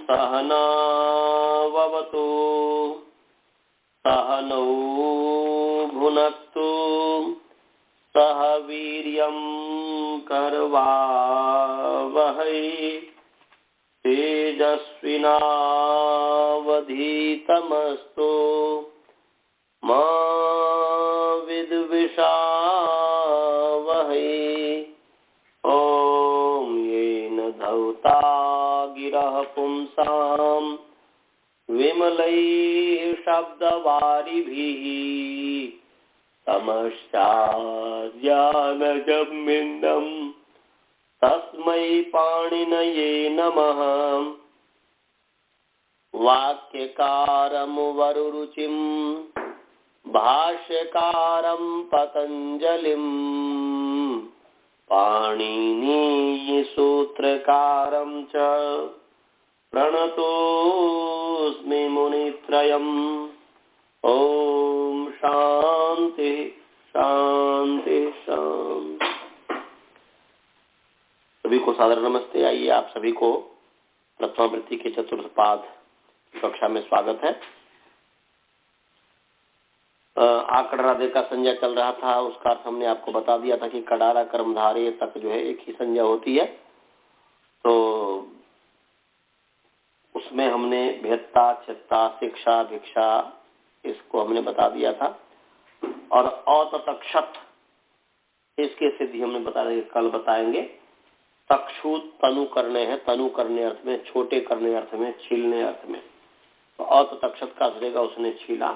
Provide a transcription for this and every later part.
सहनाववतु सहनौ भुनक्तु सह वीर्यं करवावहै तेजस्विनावधीतमस्तु मा विद्विषावहै। ॐ येन धौता गिरः पुंसां विमलैः शब्दवारिभिः तमश्चाज्ञानजम्बिन्दं तस्मै पाणिनये नमः। वाक्यकारं वरुरुचिं भाष्यकारं पतञ्जलिं पाणिनीयसूत्रकारं च प्रणतोऽस्मि मुनित्रयम्। ॐ शांति शांति शांति। सभी को सादर नमस्ते। आइए आप सभी को प्रथमावृत्ति के चतुर्थ पाद कक्षा में स्वागत है। आकड़ राधे का संज्ञा चल रहा था, उसका अर्थ हमने आपको बता दिया था कि कडारा कर्मधारय तक जो है एक ही संज्ञा होती है। तो उसमें हमने भेदता, चित्ता, शिक्षा, भिक्षा इसको हमने बता दिया था। और अततक्षत इसके सिद्धि हमने बता रहे, कल बताएंगे। तक्षु तनु करने हैं, तनु करने अर्थ में, छोटे करने अर्थ में, छीलने अर्थ में। तो अततक्षत का रहेगा उसने छीला।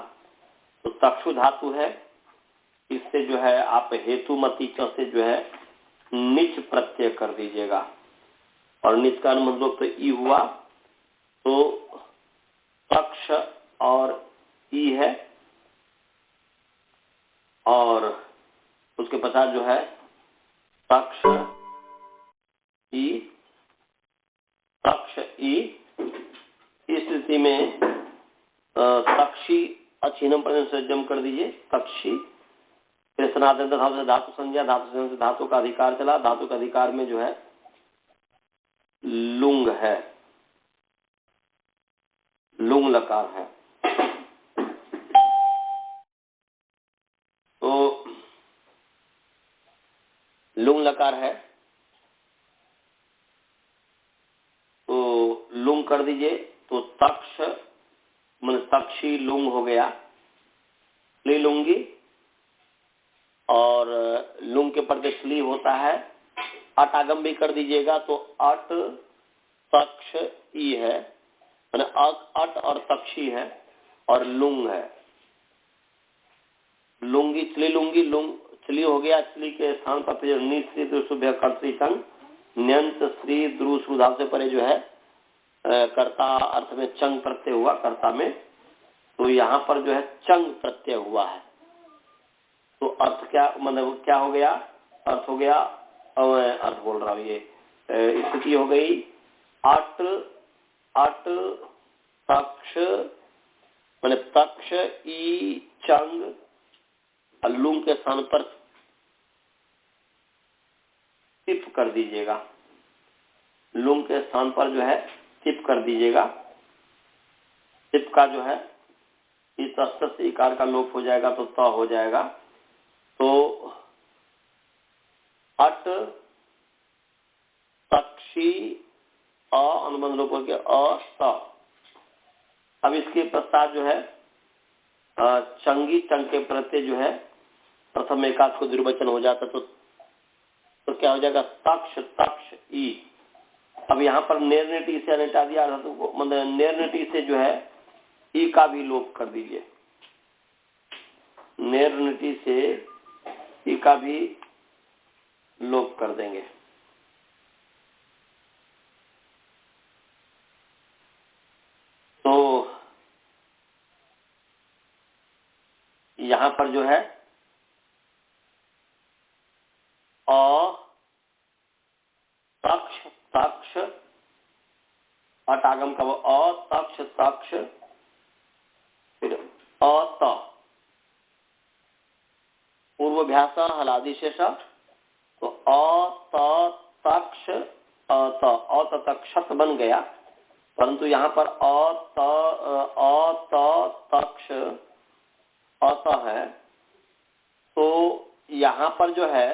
तो तक्षु धातु है, इससे जो है आप हेतुमती च से जो है निच प्रत्यय कर दीजिएगा। और निच का अनुबंध तो ई हुआ, तो तक्ष और ई है। और उसके पश्चात जो है तक्ष ई, तक्ष ई। इस स्थिति में तक्षी अच्छीनम पर सज्जम कर दीजिए, तक्षी। फिर सनातन धातु से धातु संज्ञा, धातु संज्ञा से धातु का अधिकार चला। धातु का अधिकार में जो है लुंग है, लुंग लकार है। तो लुंग लकार है, तो लुंग कर दीजिए। तो तक्ष मन तक्षी लुंग हो गया, लुंगी। और लुंग के पर्दे स्ली होता है। अट आगम भी कर दीजिएगा, तो अट तक्ष ई है, मैंने अट और तक्षी है और लुंग है। लुंगी चली लुंगी, लुंग चली हो गया। चली के स्थान पर नी श्री द्रुसुभ्य कर्तृ संग न्यंत श्री द्रुसुधाव से परे जो है कर्ता अर्थ में चंग प्रत्यय हुआ, कर्ता में। तो यहाँ पर जो है चंग प्रत्यय हुआ है। तो अर्थ क्या, मतलब क्या हो गया? अर्थ हो गया, अर्थ बोल रहा हूँ, ये स्थिति हो गई अट अट तक्ष, मैंने तक्ष ई चंग, लुंग के स्थान पर टिप कर दीजिएगा। लुंग के स्थान पर जो है टिप कर दीजिएगा। टिप का जो है इस तस्त से इकार का लोप हो जाएगा, तो त हो जाएगा। तो अट तक्षी अ अनुबंध लोप करके अ स। अब इसके पश्चात जो है चंगी, चंग के प्रत्यय जो है प्रथम एकाच को दुर्वचन हो जाता, तो क्या हो जाएगा? तक्ष तक्ष ई। अब यहाँ पर नेरनेटी से हटा दिया धातु को, मतलब नेरनेटी से जो है ई का भी लोप कर दीजिए। नेरनेटी से ई का भी लोप कर देंगे। तो यहाँ पर जो है अ तक्ष तक्ष, अटागम का वो अ तक्ष तक्ष, फिर अ त पूर्वभ्यास हलादिशेष। तो अ त तक्ष अ त तक्षत बन गया। परंतु यहाँ पर तक्ष अत है, तो यहाँ पर जो है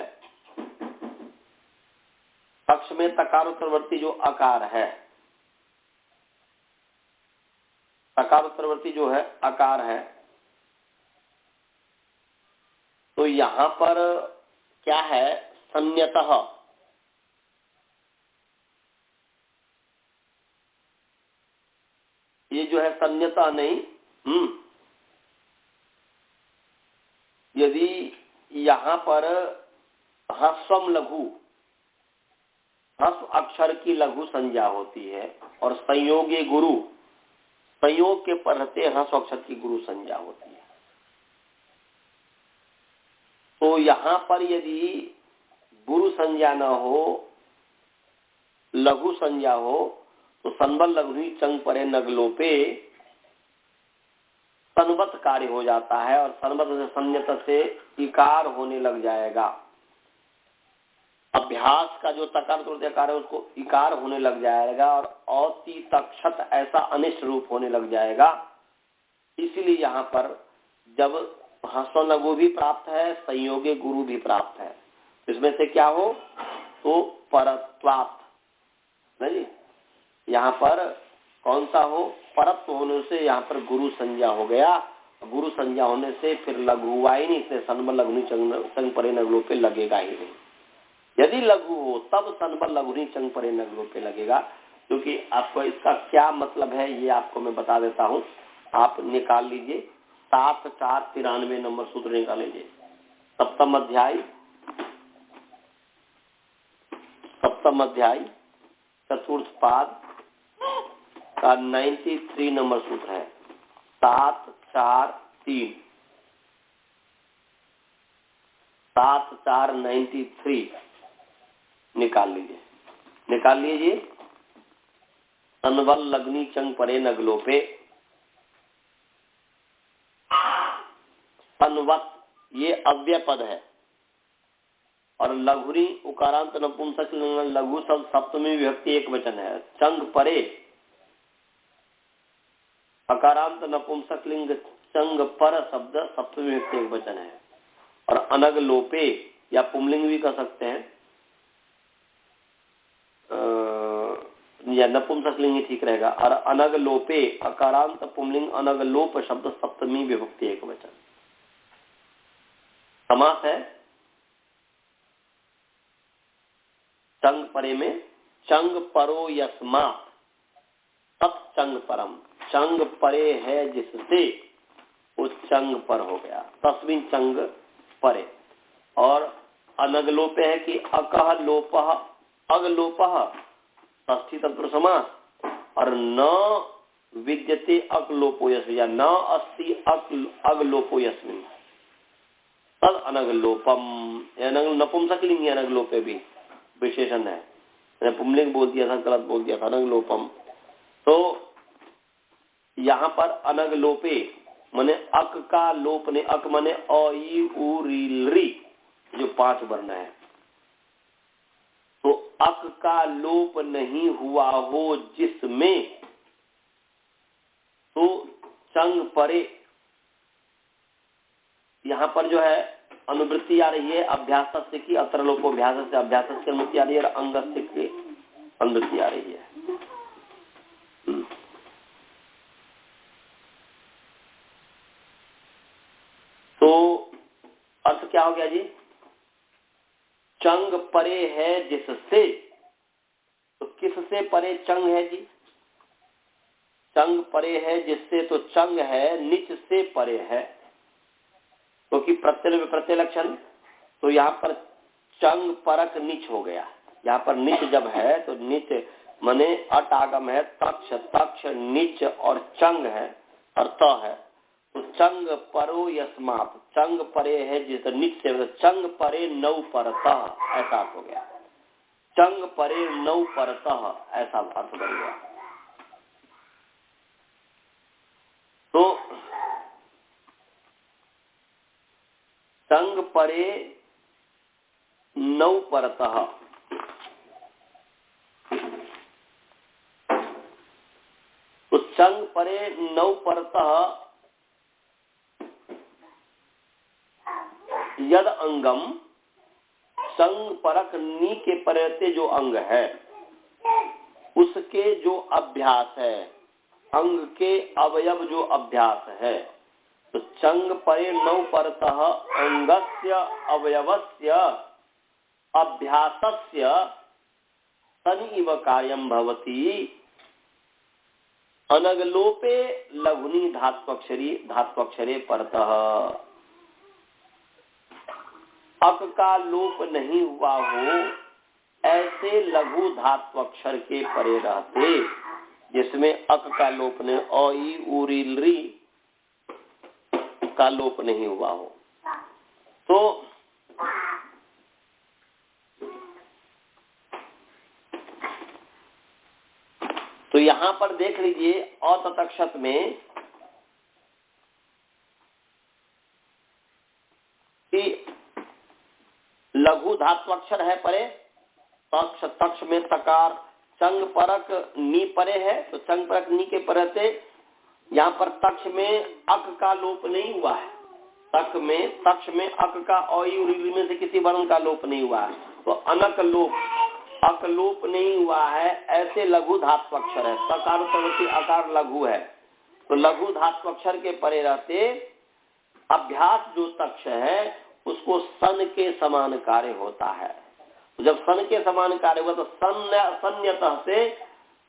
तक्ष में तकारोत्तरवर्ती जो अकार है, तकारोत्तरवर्ती जो है अकार है, तो यहाँ पर क्या है, संयतः, ये जो है संयतः नहीं, यदि यहाँ पर ह्रस्वम लघु, ह्रस्व अक्षर की लघु संज्ञा होती है और संयोगे गुरु, संयोग के पर रहते ह्रस्व अक्षर की गुरु संज्ञा होती है। तो यहाँ पर यदि गुरु संज्ञा न हो, लघु संज्ञा हो, तो संबल लघु चंग परे नगलोपे सन्वत कार्य हो जाता है और सन्वत से संयत से इकार होने लग जाएगा। अभ्यास का जो तकार कार्य है उसको इकार होने लग जाएगा और औती तक्षत ऐसा अनिष्ट रूप होने लग जाएगा। इसलिए यहाँ पर जब ह्रस्व लघु भी प्राप्त है, संयोगे गुरु भी प्राप्त है, इसमें से क्या हो, तो परत्वात्, नहीं, यहाँ पर कौन सा हो, परत्व होने से यहाँ पर गुरु संज्ञा हो गया। गुरु संज्ञा होने से फिर लघु हुआ ही नहीं, इसलिए सन्बल लघुनी चंग परे नगलों पे लगेगा ही नहीं। यदि लघु हो तब सन्बल लघुनी चंग परे नगलों पे लगेगा, क्योंकि आपको इसका क्या मतलब है ये आपको मैं बता देता हूँ। आप निकाल लीजिए 7/4/93 नंबर सूत्र निकाल लीजिए। सप्तम अध्याय चतुर्थ पाद का 93 नंबर सूत्र है 7/4/3 7/4/93 निकाल लीजिए। सन्वल लग्नि चंग परे नगलोपे, सन्वत ये अव्यय पद है और लघुरी उकारांत नपुंसक लघु शब्द सप्तमी विभक्ति एक वचन है। चंग परे अकारांत नपुंसक लिंग चंग पर शब्द सप्तमी विभक्ति एक वचन है और अनग लोपे या पुमलिंग भी कह सकते हैं, या नपुंसक लिंग ही ठीक रहेगा। और अनग लोपे अकारांत पुमलिंग अनग लोप शब्द सप्तमी विभक्ति एक वचन। समास है चंग परे में, चंग परो यस्मात् तत् चंग परम, चंग परे है जिससे वो चंग पर हो गया, तस्मिन चंग परे। और अनगलोपे है कि अकह लोपह अगलोपह षष्ठी तत्पुरुष समास और न विद्यते अकलोपो यस्मिन् या न अस्ति अगलोपो यस्मिन् तद अनगलोपम। नपुंसकलिंग अनगलोपे भी विशेषण है, मैंने पुमलिंग बोल दिया था, गलत बोल दिया था, अनगलोपम। तो यहाँ पर अनगलोपे माने अक का लोप ने, अक माने अ ई उ री री जो 5 वर्ण है, तो अक का लोप नहीं हुआ हो जिसमें, तो चंग परे यहाँ पर जो है अनुवृत्ति आ रही है अभ्यास से की, अत्र लोपोभ्यास से अभ्यास की अनुवृत्ति आ रही है और अंगस्य की अनुवृत्ति आ रही है। तो अर्थ क्या हो गया जी, चंग परे है जिससे, तो किससे परे चंग है जी, चंग परे है जिससे, तो चंग है निच से परे है, क्योंकि प्रत्यय लक्षण, तो यहाँ पर चंग परक निच हो गया। यहाँ पर निच जब है तो निच मने अट आगम है, तक्ष तक्ष निच और चंग है और त है, तो चंग परो यस्मात्, चंग परे है जिस निच से, चंग परे नौ परतः ऐसा हो गया, चंग परे नौ परतः ऐसा अर्थ बन गया। तो चंग परे नौ परतः, चंग परे नौ परतः यद अंगम, संग परक नी के परते जो अंग है उसके जो अभ्यास है, अंग के अवयव जो अभ्यास है, तो चंग परे नौ परतः अंगस्य अवयवस्य अभ्यासस्य सन इव कार्यम भवति अनगलोपे लघुनी धात्वक्षरे परतः। अक का लोप नहीं हुआ हो ऐसे लघु धात्वक्षर के परे रहते, जिसमें अक का लोप ने अ ई उ री ल री का लोप नहीं हुआ हो। तो यहां पर देख लीजिए अततक्षत में कि लघु धात्वक्षर है परे, तक्ष तक्ष में तकार, चंग परक नी परे है, तो चंग परक नी के परते यहाँ पर तक्ष में अक का लोप नहीं हुआ है, तक्ष में अक का में से किसी वर्ण का लोप नहीं हुआ है, तो अनक लोप अक लोप नहीं हुआ है ऐसे लघु धात्वक्षर है। तकार उत्तरवर्ती अकार लघु है, तो लघु धात्वक्षर के परे रहते अभ्यास जो तक्ष है उसको सन के समान कार्य होता है। जब सन के समान कार्य हुआ तो सन्यतः से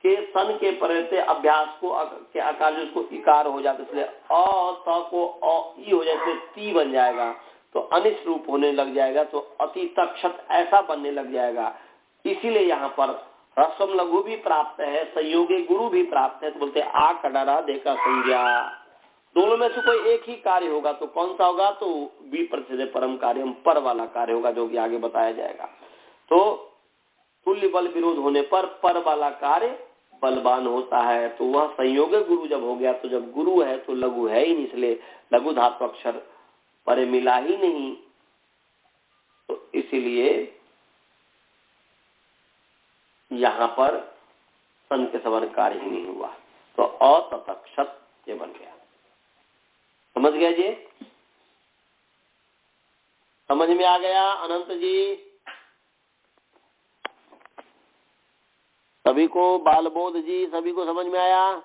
के सन के परते अभ्यास को के आकार जिसको इकार हो जाता है, इसलिए अ त को अ ई हो जाए ती बन जाएगा, तो अनिष्ट रूप होने लग जाएगा, तो अति तक्षत ऐसा बनने लग जाएगा। इसीलिए यहाँ पर ह्रस्वम लघु भी प्राप्त है, संयोगी गुरु भी प्राप्त है, तो बोलते आ कडारा देखा संज्ञा, दोनों में से कोई एक ही कार्य होगा तो कौन सा होगा, तो बी प्रतिशत परम कार्य पर वाला कार्य होगा, जो कि आगे बताया जाएगा। तो तुल्य बल विरोध होने पर वाला कार्य बलवान होता है, तो वह संयोगी गुरु जब हो गया, तो जब गुरु है तो लघु है ही नहीं, इसलिए लघु धातु अक्षर पर मिला ही नहीं, तो इसीलिए यहाँ पर सन के समान कार्य ही नहीं हुआ, तो अततक्षत ये बन गया। समझ गया जी? समझ में आ गया अनंत जी? सभी को बालबोध जी, सभी को समझ में आया?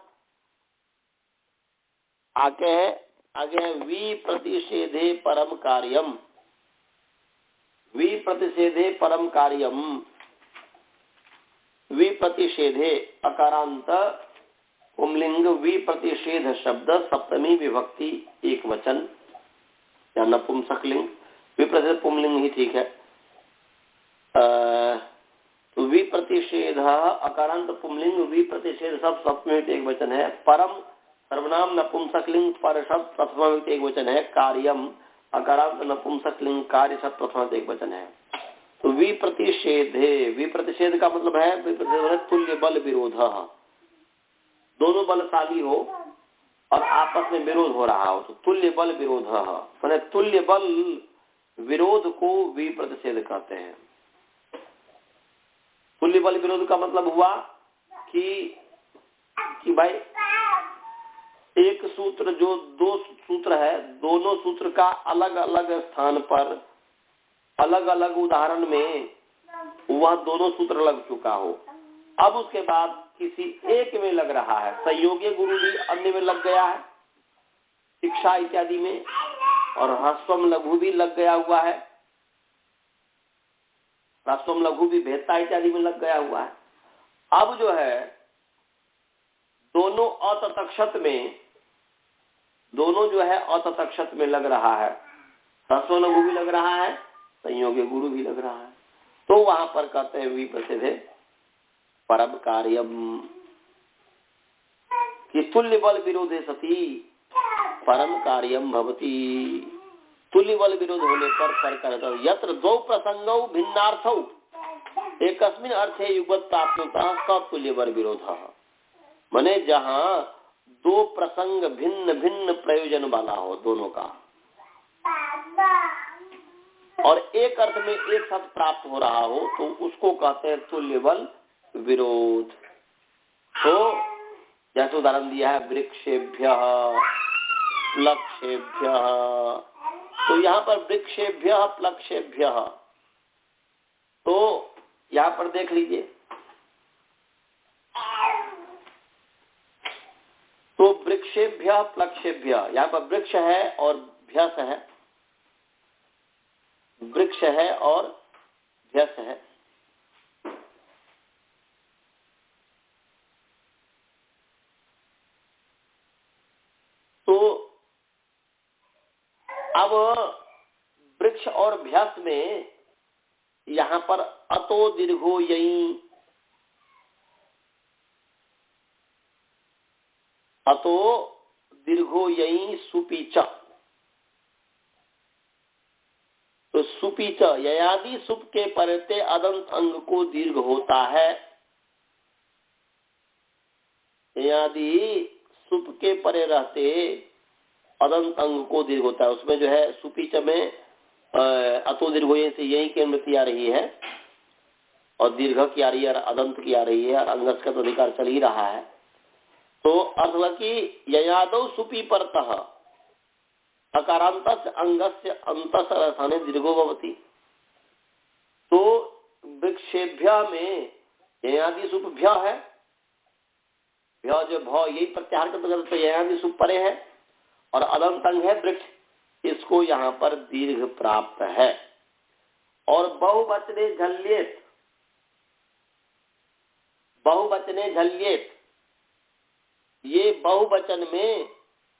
आगे है वी प्रतिषेधे परम कार्यम, वी प्रतिषेधे परम कार्यम, वी प्रतिषेधे अकारांत पुंलिंग वी प्रतिषेध शब्द सप्तमी विभक्ति एक वचन या नपुंसकलिंग, वी प्रतिषेध पुंलिंग ही ठीक है। तो वी प्रतिषेध अकारांत पुंलिंग वी प्रतिषेध सब सप्तमी एक वचन है। परम सर्वनाम नपुंसकलिंग पर शब्द प्रथमा एक वचन है। कार्यम अकारांत नपुंसकलिंग कार्य शब्द प्रथमा एक वचन है। तो वी प्रतिषेध का मतलब है तुल्य बल विरोध, दोनों बलशाली हो और आपस में विरोध हो रहा हो, तो तुल्य बल विरोध, मैंने तुल्य बल विरोध को वी प्रतिषेध कहते हैं। तुल्य बल विरोध का मतलब हुआ कि भाई एक सूत्र जो दो सूत्र है, दोनों सूत्र का अलग अलग स्थान पर अलग अलग उदाहरण में वह दोनों सूत्र लग चुका हो, अब उसके बाद किसी एक में लग रहा है, संयोगी गुरु भी अन्य में लग गया है शिक्षा इत्यादि में, और ह्रस्वम लघु भी लग गया हुआ है, ह्रस्वम लघु भी भेदता इत्यादि में लग गया हुआ है। अब जो है दोनों अततक्षत में, दोनों जो है अततक्षत में लग रहा है, ह्रस्व लघु भी लग रहा है, संयोगी गुरु भी लग रहा है, तो वहां पर कहते हैं वी प्रसिद्ध परम कार्यम कि तुल्य बल विरोधे सती परम कार्यम भवती। तुल्य बल विरोध होने पर करता यत्र दो प्रसंगौ भिन्नार्थौ एकस्मिन अर्थे युगपत् प्राप्नुतः स तुल्य बल विरोध, माने जहां दो प्रसंग भिन्न भिन्न प्रयोजन वाला हो दोनों का, और एक अर्थ में एक शब्द प्राप्त हो रहा हो, तो उसको कहते हैं तुल्य बल विरोध। तो जैसे उदाहरण दिया है वृक्षेभ्यः प्लक्षेभ्यः, तो यहाँ पर वृक्षेभ्यः प्लक्षेभ्यः, तो यहाँ पर देख लीजिए, तो वृक्षेभ्यः प्लक्षेभ्यः, यहाँ पर वृक्ष है और भ्यस है, वृक्ष है और भ्यस है। तो अब वृक्ष और भ्यस में यहाँ पर अतो दीर्घो यई, अतो दीर्घो यई सुपीच, तो सुपीच ययादि सुप के परते अदंत अंग को दीर्घ होता है, ययादि सुप के परे रहते अदंत अंग को दीर्घ होता है। उसमें जो है सुपीच में अतो दीर्घो से यही की अनुमति आ रही है और दीर्घ की आ रही है और अदंत की आ रही है और अंगस का तो अधिकार चल ही रहा है। तो अर्थ कि ययादौ सुपी परतः अकारांतस्य अंगस्य अंतस्य रसाने दीर्घो भवति, तो वृक्षेभ्य में ययादि सुप भ्य है, भ्य जो भ यही प्रत्याहार करते तो ययादि सुप परे है और अदंत अंग है वृक्ष, इसको यहाँ पर दीर्घ प्राप्त है। और बहुवचने झल्येत, बहुवचने झल्येत, ये बहुवचन में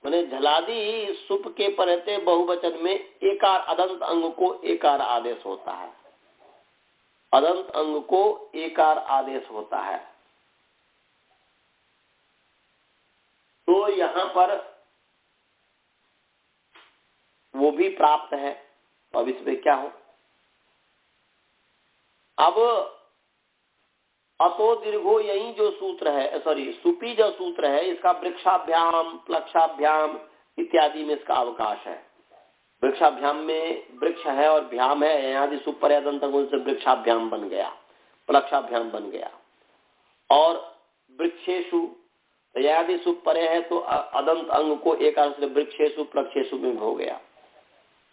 मैंने झलादि सुप के परते बहुवचन में एकार अदंत अंग को एकार आदेश होता है, अदंत अंग को एकार आदेश होता है। तो यहाँ पर वो भी प्राप्त है। तो अब इसमें क्या हो, अब अतो दीर्घो यही जो सूत्र है, सॉरी सुपी जो सूत्र है, इसका वृक्षाभ्याम प्लक्षाभ्याम इत्यादि में इसका अवकाश है। वृक्षाभ्याम में वृक्ष है और भ्याम है, यदि सुप पर अदंत अंग से वृक्षाभ्याम बन गया, प्लक्षाभ्याम बन गया। और वृक्षेशु यदि सुप परे है तो अदंत अंग को एक से वृक्षेशु प्लक्षेशु में हो गया।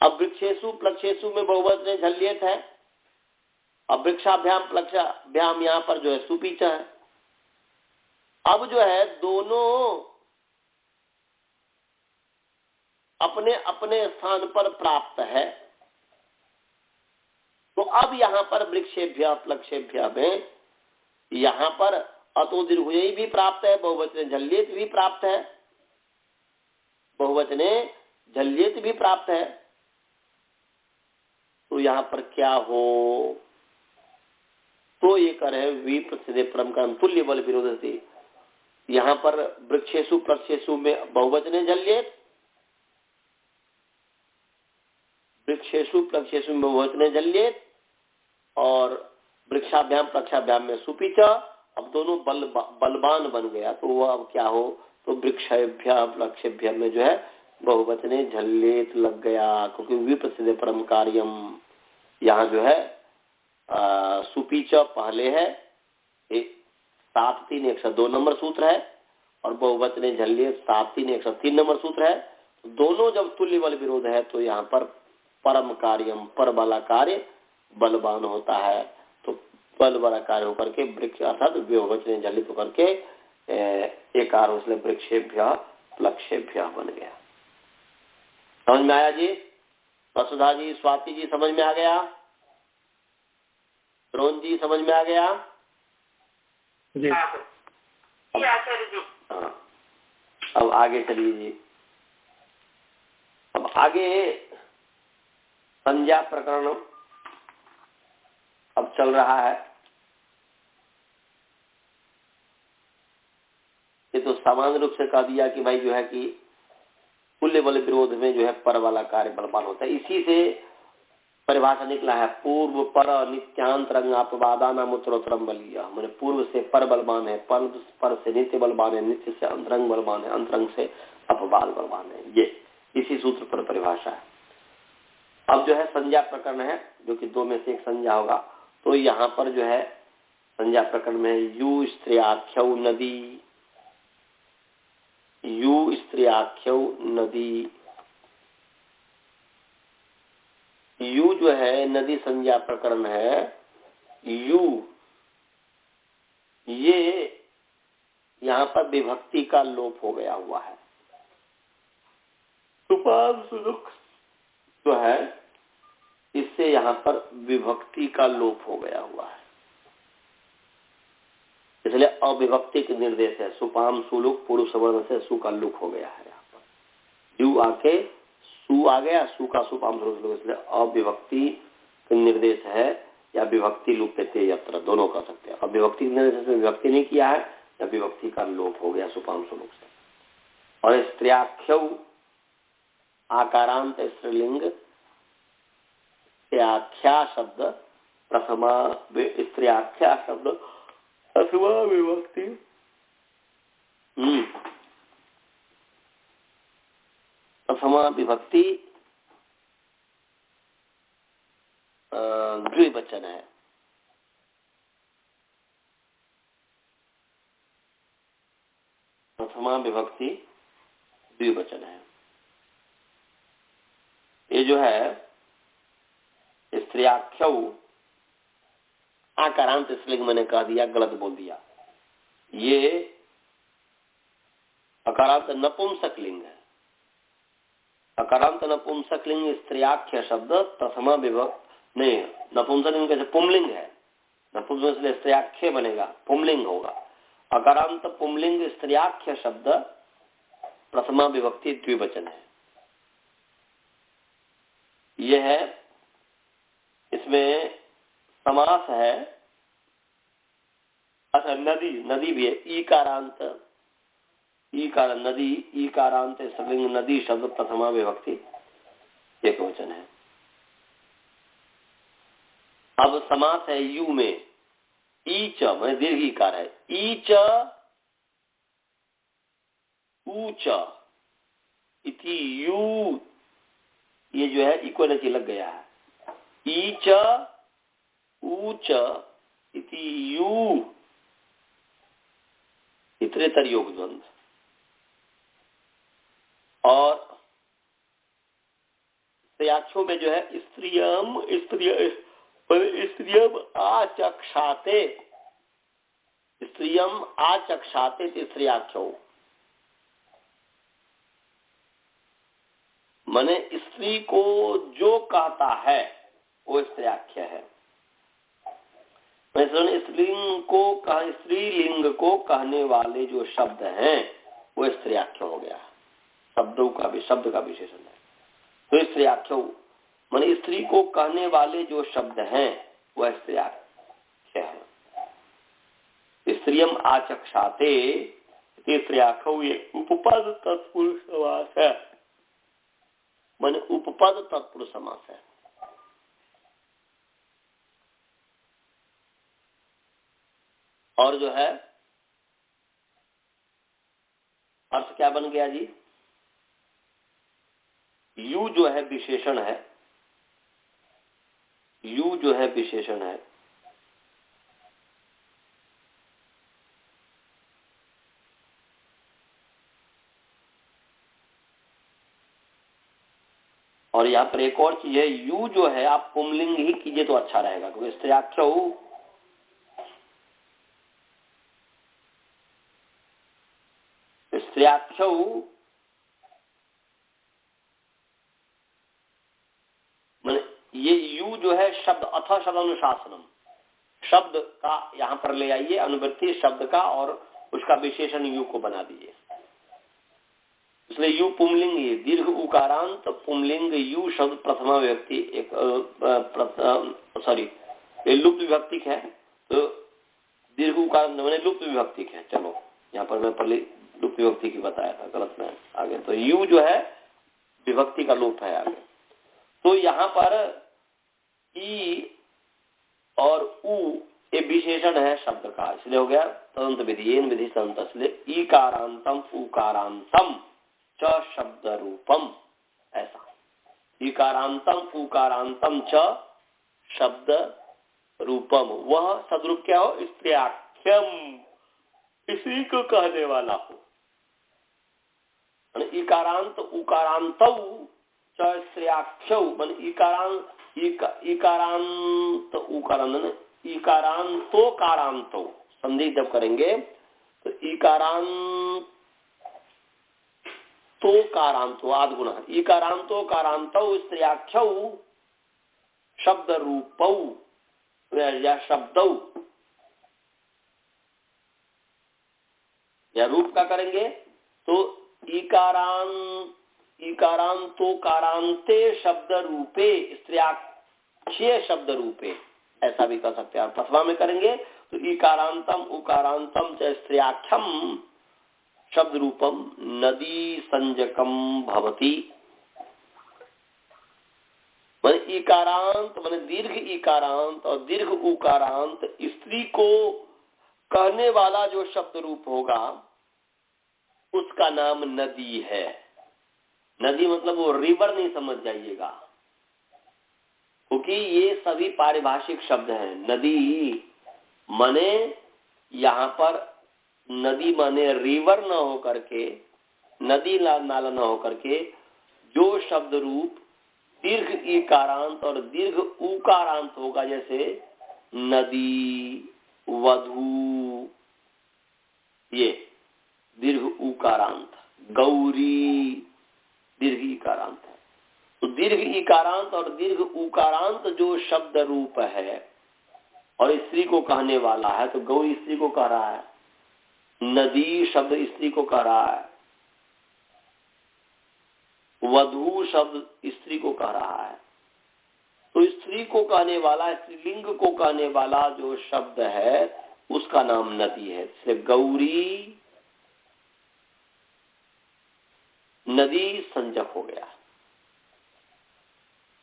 अब वृक्षेशु प्लक्षेशु में बहुवचन झल्येत है, अब वृक्षाभ्याम प्लक्षाभ्याम यहाँ पर जो है सुपीच है। अब जो है दोनों अपने अपने स्थान पर प्राप्त है, तो अब यहाँ पर वृक्षेभ्य प्लक्षेभ्य में यहाँ पर अतो दीर्घोयी भी प्राप्त है, बहुवचने झल्येत भी प्राप्त है, बहुवचने झल्येत भी प्राप्त है। तो यहाँ पर क्या हो, तो ये करे विप्रतिषेधे परम कर्म तुल्य बल विरोध से, यहाँ पर वृक्षेशु प्लक्षेशु में बहुवचने झल्येत, वृक्षेशु प्लक्षेशु में बहुवचने झल्येत और वृक्षाभ्याम प्लक्षाभ्याम में सुपीच। अब दोनों बलवान बन गया, तो वो अब क्या हो, तो वृक्षेभ्य प्लक्षेभ्य में जो है बहुवचने झल्येत लग गया, क्योंकि विप्रतिषेधे परम कार्यम यहाँ जो है सुपीच पहले है, 7 3 102 नंबर सूत्र है, और बहुवचने झल्येत 7 3 103 नंबर सूत्र है। दोनों जब तुल्य बल विरोध है तो यहाँ पर परम कार्यम पर वाला कार्य बलवान होता है, तो बल वाला कार्य होकर के वृक्ष अर्थात बहुवचने झल्येत होकर के एकार उसने वृक्षेभ्य प्लक्षेभ्य बन गया। समझ में आया जी? वसुधा जी, स्वाति जी समझ में आ गया? रोहन जी समझ में आ गया जी? अब आगे चलिए जी। अब आगे संज्ञा प्रकरण अब चल रहा है। ये तो सामान्य रूप से कह दिया कि भाई जो है कि तुल्य बल विरोध में जो है पर वाला कार्य बलवान होता है। इसी से परिभाषा निकला है पूर्व पर नित्यांतरंगापवादानाम उत्तरोत्तरम बलीय, मैंने पूर्व से पर बलवान है, पर से नित्य बलवान है, नित्य से अंतरंग बलवान है, अंतरंग से अपवाद बलवान है। ये इसी सूत्र पर परिभाषा है। अब जो है संज्ञा प्रकरण है, जो कि 2 में से एक संज्ञा होगा। तो यहाँ पर जो है संज्ञा प्रकरण में यू स्त्रियाख्यौ नदी, यू स्त्रियाख्यौ नदी। यू जो है नदी संज्ञा प्रकरण है। यू ये यहाँ पर विभक्ति का लोप हो गया हुआ है। सुपान सुलुक जो है इससे यहाँ पर विभक्ति का लोप हो गया हुआ है, इसलिए अविभक्ति के निर्देश है। सुपाम सुलुक पूर्व सवर्ण से सु का लुक हो गया है। यहाँ पर यू आके सु आ गया, सु का सुपाम सुलुक, इसलिए अविभक्ति के निर्देश है या विभक्ति लुप्यते यत्र, दोनों कर सकते हैं। अविभक्ति के निर्देश से विभक्ति नहीं किया है या विभक्ति का लोप हो गया सुपाम सुलुक से। और स्त्रियाख्यौ आकारांत स्त्रीलिंग स्त्रियाख्या शब्द प्रथमा, स्त्रियाख्या शब्द प्रथमा विभक्ति प्रथमा विभक्ति द्विवचन है। प्रथमा विभक्ति द्विवचन है। ये जो है स्त्रियाख्यौ आकारांत स्त्रीलिंग मैंने कह दिया, गलत बोल दिया। ये अकारांत नपुंसक लिंग है। अकारांत नपुंसक लिंग स्त्रियाख्य शब्द प्रथमा विभक्ति नहीं, नपुंसक लिंग कैसे पुमलिंग है, नपुंसक इसलिए स्त्रियाख्य बनेगा, पुमलिंग होगा। अकारांत पुमलिंग स्त्रियाख्य शब्द प्रथमा विभक्ति द्विवचन है। यह है, इसमें समास है। अच्छा नदी, नदी भी है। ईकारांत, ईकार नदी, ईकारांत स्त्रीलिंग नदी शब्द प्रथमा विभक्ति एक वचन है। अब समास है यू में। ईच में दीर्घ ईकार है। ईच ऊच इति यू, ये जो है इक्वलिटी लग गया है। ईच ऊच इति यू इतरेतर योग द्वंद्व। और स्त्रियाख्यों में जो है स्त्रियम, स्त्रियम आचक्षाते, स्त्रियम आचक्षाते स्त्रियाख्यो, माने स्त्री को जो कहता है वो स्त्रियाख्य है। स्त्रीलिंग को कहने वाले जो शब्द हैं वो स्त्रियाख्य हो गया। शब्दों का भी, शब्द का विशेषण है तो स्त्रियाख्य, माने स्त्री को कहने वाले जो शब्द हैं वह स्त्रियाख्य है। स्त्रियम आचक्षाते स्त्रियाख्य, ये उपपद तत्पुरुष समास है, माने उपपद तत्पुरुष समास है। और जो है अर्थ क्या बन गया जी? यू जो है विशेषण है, यू जो है विशेषण है। और यहाँ पर एक और चीज है, यू जो है आप पुंलिंग ही कीजिए तो अच्छा रहेगा, क्योंकि स्त्रियाख्य स्त्रियाख्य ये यू जो है शब्द अथ शब्द अनुशासनम, शब्द का यहाँ पर ले आइए, अनुवृत्ति शब्द का और उसका विशेषण यू को बना दीजिए। इसलिए यू पुंलिंग, ये दीर्घ उकारांत पुंलिंग यू शब्द प्रथमा विभक्ति एक ये लुप्त विभक्तिक है, तो दीर्घ उकारांत मैंने लुप्त विभक्तिक है। चलो यहाँ पर मैं पहले लुप्त विभक्ति की बताया था, गलत में आगे, तो यू जो है विभक्ति का लोप है आगे। तो यहाँ पर ई और उ ये विशेषण है शब्द का, इसलिए हो गया तदंत विधि, येन विधि तदंत, इसलिए ईकारांतम उकारांतम च शब्द रूपम, ऐसा ईकारांतम उकारांतम च शब्द रूपम, वह सदरूप क्या हो? स्त्रियाख्यम, इसी को कहने वाला हो। इकारांत उकारांत च स्त्रियाख्यौ इकारांत उकारांत इकारांतो कारांतो संधि जब करेंगे तो इकारांत तो कारांतो आद्गुण इकारांतो कारांतौ स्त्रियाख्यौ शब्द रूपौ या शब्दौ या रूप का करेंगे तो इकारांतो कारांते शब्द रूपे स्त्रियाख्ये शब्द रूपे ऐसा भी कर सकते हैं। और प्रथमा में करेंगे तो इकारांतम उकारांतम च स्त्रियाख्यम शब्द रूपम नदी संजकम भवति। माने इकारांत माने दीर्घ इकारांत और दीर्घ उकारांत स्त्री को कहने वाला जो शब्द रूप होगा उसका नाम नदी है। नदी मतलब वो रिवर नहीं समझ जाइएगा, क्योंकि ये सभी पारिभाषिक शब्द हैं। नदी माने यहाँ पर नदी माने रिवर न हो करके, नदी नाला न हो करके जो शब्द रूप दीर्घ इकारांत और दीर्घ उकारांत होगा, जैसे नदी, वधू, ये दीर्घ उकारांत, गौरी दीर्घ इकारांत है। तो दीर्घ इकारांत और दीर्घ उकारांत जो शब्द रूप है और स्त्री को कहने वाला है, तो गौरी स्त्री को कह रहा है, नदी शब्द स्त्री को कह रहा है, वधू शब्द स्त्री को कह रहा है। तो स्त्री को कहने वाला, स्त्रीलिंग को कहने वाला जो शब्द है उसका नाम नदी है। जैसे गौरी नदी संजक हो गया,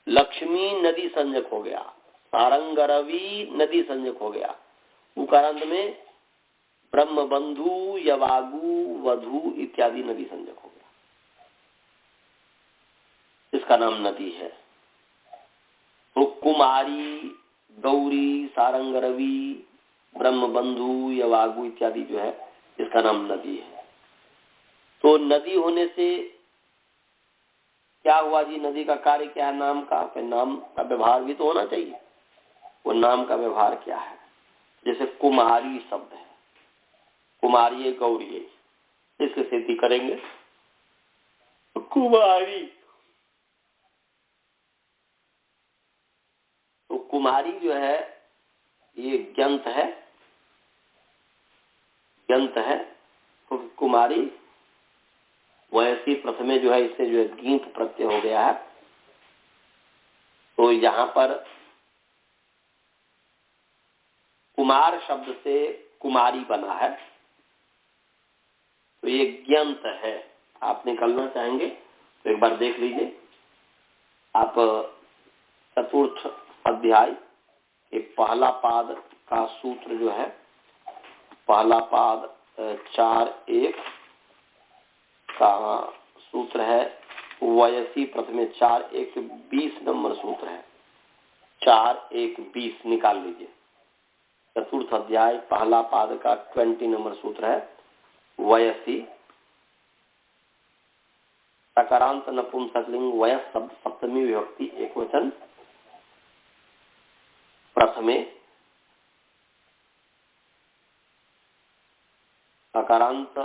लक्ष्मी नदी संजक हो गया, सारंगरवी नदी संजक हो गया। उकारांत में ब्रह्म बंधु, यवागु, वधु इत्यादि नदी संजक हो गया, इसका नाम नदी है। तो कुमारी, गौरी, सारंगरवी, ब्रह्म बंधु, यवागु इत्यादि जो है इसका नाम नदी है। तो नदी होने से क्या हुआ जी? नदी का कार्य क्या है? नाम का, नाम का व्यवहार भी तो होना चाहिए। वो नाम का व्यवहार क्या है? जैसे कुमारी शब्द है, कुमारी गौरी, इसकी सिद्धि करेंगे कुमारी। तो कुमारी जो है ये ग्यंत है, ग्यंत है। तो कुमारी वैसी प्रथमे जो है इससे जो है गींत प्रत्यय हो गया है। तो यहाँ पर कुमार शब्द से कुमारी बना है, तो ये ग्यंत है। आप निकलना चाहेंगे तो एक बार देख लीजिए। आप चतुर्थ अध्याय के पहला पाद का सूत्र जो है, पहला पाद 4.1 का सूत्र है वयसी प्रथमे 4.1 20 नंबर सूत्र है। 4.1 20 निकाल लीजिए। चतुर्थ अध्याय पहला पाद का 20 नंबर सूत्र है वयसी। सकारांत नपुंसकलिंग वयस शब्द सप्तमी विभक्ति एकवचन प्रथमे। सकारांत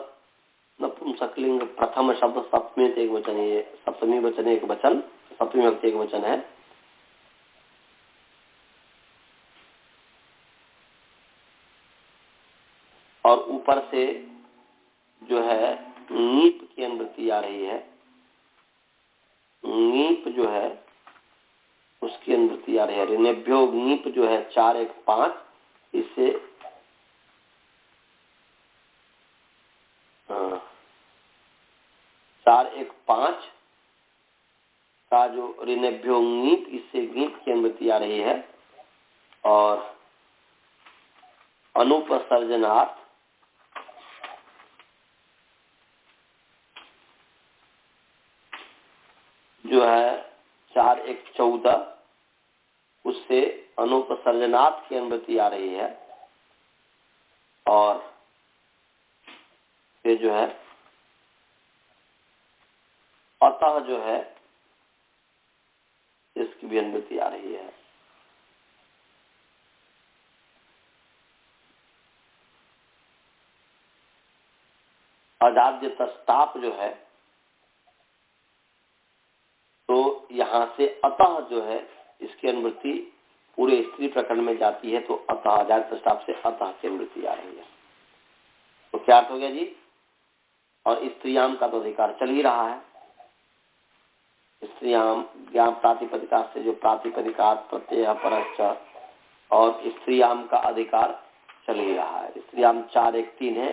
नपुंसकलिंग प्रथम शब्द सप्तमी एक वचन, ये सप्तमी वचन एक वचन, सप्तमी विभक्ति एक वचन है। और ऊपर से जो है नीप की अनुवृत्ति आ रही है, नीप जो है उसकी अनुवृत्ति आ रही है। ऋनेभ्यो नीप जो है 4.1.5, इससे 4.1.5 का जो ऋनेभ्यो नीप, इससे नीप की अनुवृत्ति आ रही है। और अनुपसर्जनार्थ जो है 4.1.14, उससे अनुपसर्जनार्थ की अनुवृत्ति आ रही है। और ये जो है अतः जो है इसकी भी अनुवृत्ति आ रही है। अजाद्य तस्ताप जो है तो यहां से अतः जो है इसकी अनुवृत्ति पूरे स्त्री प्रकरण में जाती है, तो अतः अजाद्य तस्ताप से अतः की अनुवृत्ति आ रही है। तो क्या अर्थ हो गया जी? और स्त्रियाम का तो अधिकार चल ही रहा है। स्त्रियाम ज्ञान प्रातिपदिका से जो प्रातिपदिका प्रत्यय परश्च और स्त्रियाम का अधिकार चल ही रहा है। स्त्रियाम 4 1 3 है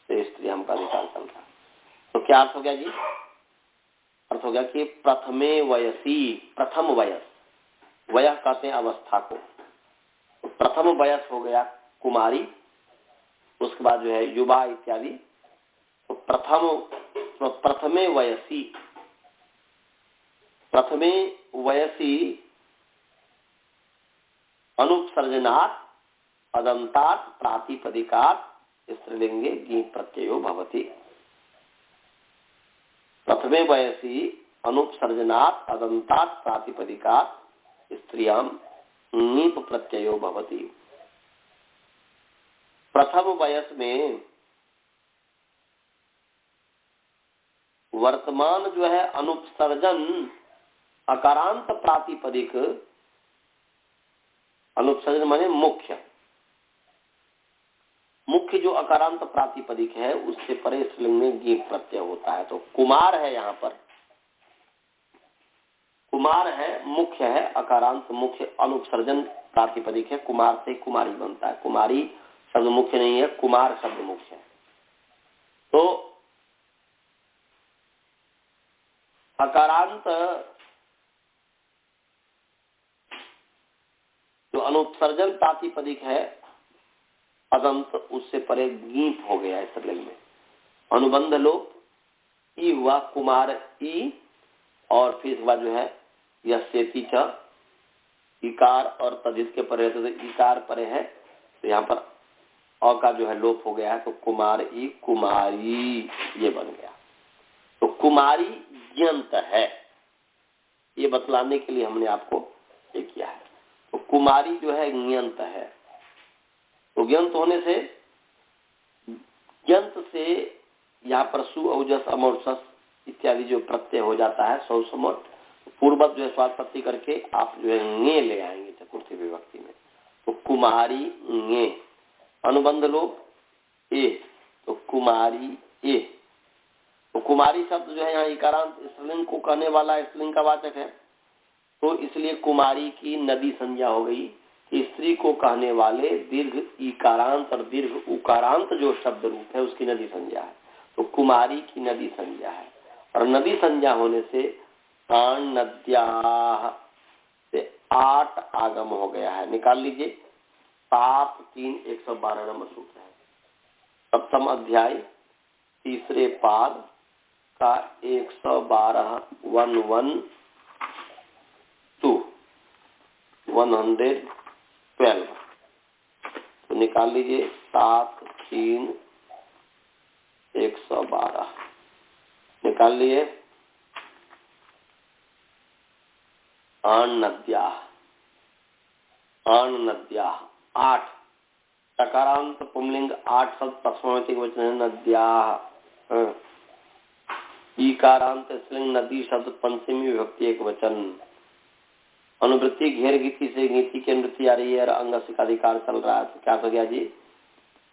तो स्त्रियाम का अधिकार चल रहा है। तो क्या अर्थ हो गया जी? अर्थ हो गया कि प्रथमे वयसी, प्रथम वयस, वयः कहते हैं अवस्था को, तो प्रथम वयस हो गया कुमारी, उसके बाद जो है युवा इत्यादि। तो प्रथमे वयसी, प्रथमे वयसी अनुपसर्जनात् अदंतात् प्रातिपदिकात् स्त्रीलिंगे गी प्रत्ययो भवति। प्रथमे वयसी अनुपसर्जनात् अदंतात् प्रातिपदिकात् स्त्रियाम नीप प्रत्ययो भवति। प्रथम वयस में वर्तमान जो है अनुपसर्जन अकारांत प्रातिपदिक, अनुपसर्जन माने मुख्य, मुख्य जो अकारांत प्रातिपदिक है उससे परे स्त्रीलिंग में गी प्रत्यय होता है। तो कुमार है, यहाँ पर कुमार है, मुख्य है, अकारांत मुख्य अनुपसर्जन प्रातिपदिक है। कुमार से कुमारी बनता है। कुमारी शब्द मुख्य नहीं है, कुमार शब्द मुख्य है। तो अकारांत जो अनुपसर्जन प्रातिपदिक है अदंत, उससे परे गीप हो गया है स्त्रीलिंग में। अनुबंध लोप ई हुआ कुमार ई, और फिर इसके बाद जो है यस्येति च, इकार और तद्धित के परे तो इकार परे है, तो यहाँ पर अ का जो है लोप हो गया है, तो कुमार ई कुमारी ये बन गया। तो कुमारी ज्ञंत है, ये बतलाने के लिए हमने आपको ये किया है। तो कुमारी जो है ज्ञंत है। तो ज्ञंत होने से, ज्ञंत से यहाँ पर सु औजस अमोर्सस इत्यादि जो प्रत्यय हो जाता है सौ समोट, पूर्वत जो है स्वात्पत्ति करके आप जो है ङे ले आएंगे चतुर्थी विभक्ति में। तो कुमारी ङे, अनुबंध लोप ए, तो कुमारी ए। तो कुमारी शब्द जो है यहाँ इकारांत स्त्रीलिंग को कहने वाला स्त्रीलिंग का वाचक है, तो इसलिए कुमारी की नदी संज्ञा हो गई। स्त्री को कहने वाले दीर्घ इकारांत और दीर्घ उकारांत जो शब्द रूप है उसकी नदी संज्ञा है। तो कुमारी की नदी संज्ञा है, और नदी संज्ञा होने से आण नद्याः से 8 आगम हो गया है। निकाल लीजिए, 7 3 112 नंबर सूत्र है। सप्तम अध्याय तीसरे पाद का 112 112 112। तो निकाल लीजिए 7 3 112 निकाल लिए। आण नद्याः, आण नद्याः 8, सकारांत पुंलिंग 8 शब्द प्रथमावचन वचन है नद्याः। ईकारांत स्त्रीलिंग नदी शब्द पंचमी विभक्ति एक वचन। अनुवृत्ति घेर गीति से गीति की अनुवृत्ति आ रही है और अंग का अधिकार चल रहा है। तो क्या हो गया जी?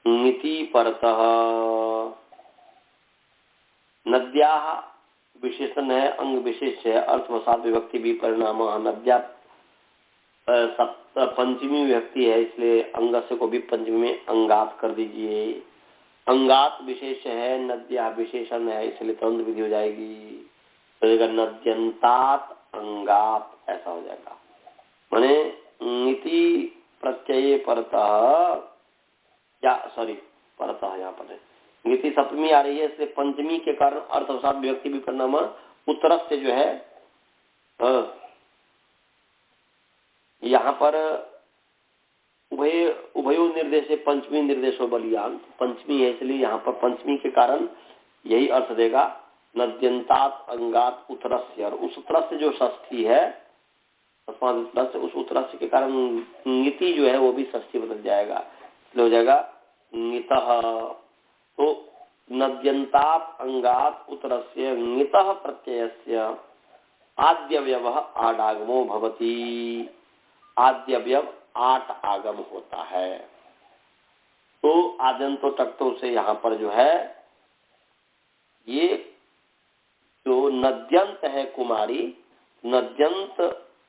नीति परतः नद्याः विशेषण है, अंग विशेष है, अर्थवसात विभक्ति भी परिणाम। नद्या पंचमी विभक्ति है, इसलिए अंग से को भी पंचमी में अंगात कर दीजिए। अंगात विशेष है, नद्या विशेषण है, इसलिए तुरंत विधि हो जाएगी। तो नद्यंतात अंगात ऐसा हो जाएगा। माने नीति प्रत्यय परतः, या सॉरी परतः यहाँ पर है, नीति सप्तमी आ रही है, इसलिए पंचमी के कारण अर्थवसात विभक्ति भी परिणाम उत्तर से जो है यहाँ पर उभयो निर्देश पंचमी निर्देशो बलियान, पंचमी है इसलिए यहाँ पर पंचमी के कारण यही अर्थ देगा। नद्यंतात अंगात उतरस्य, और उस उतरस्य जो षष्ठी है, उस उतरस्य के कारण ङिति जो है वो भी षष्ठी बदल जाएगा, इसलिए हो जाएगा ङितः। तो नद्यंतात अंगात उतरस्य ङितः प्रत्ययस्य आद्यव्यव आडागमो भवति। आद्यव्यव 8 आगम होता है। तो आद्यंतो टक्तो से यहाँ पर जो है ये जो नद्यंत है कुमारी, नद्यंत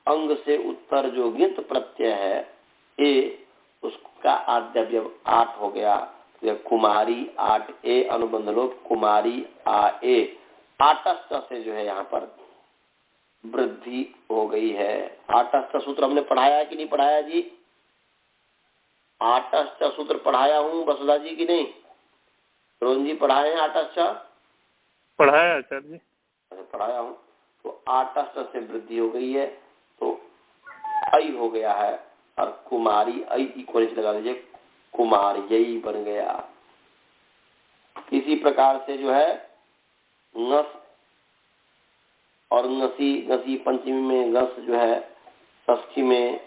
अंग से उत्तर जो ङित प्रत्यय है ए, उसका आद्यव्यव 8 हो गया। कुमारी 8 ए अनुबंध लोप कुमारी आ ए, आटस्थ से जो है यहाँ पर वृद्धि हो गई है। आटस्थ सूत्र हमने पढ़ाया है कि नहीं पढ़ाया जी? आटस्थ सूत्र पढ़ाया हूँ बसुधा जी की नहीं? रोहन जी पढ़ाए हैं आटस्थ? पढ़ाया आचार्य जी। पढ़ाया हूँ। तो आटस्थ से वृद्धि हो गई है तो आई हो गया है, और कुमारी आई इक्वल लगा लीजिए, कुमार्यई बन गया। इसी प्रकार से जो है ङस और ङसी, ङसी पंचमी में, ङस जो है षष्ठी में,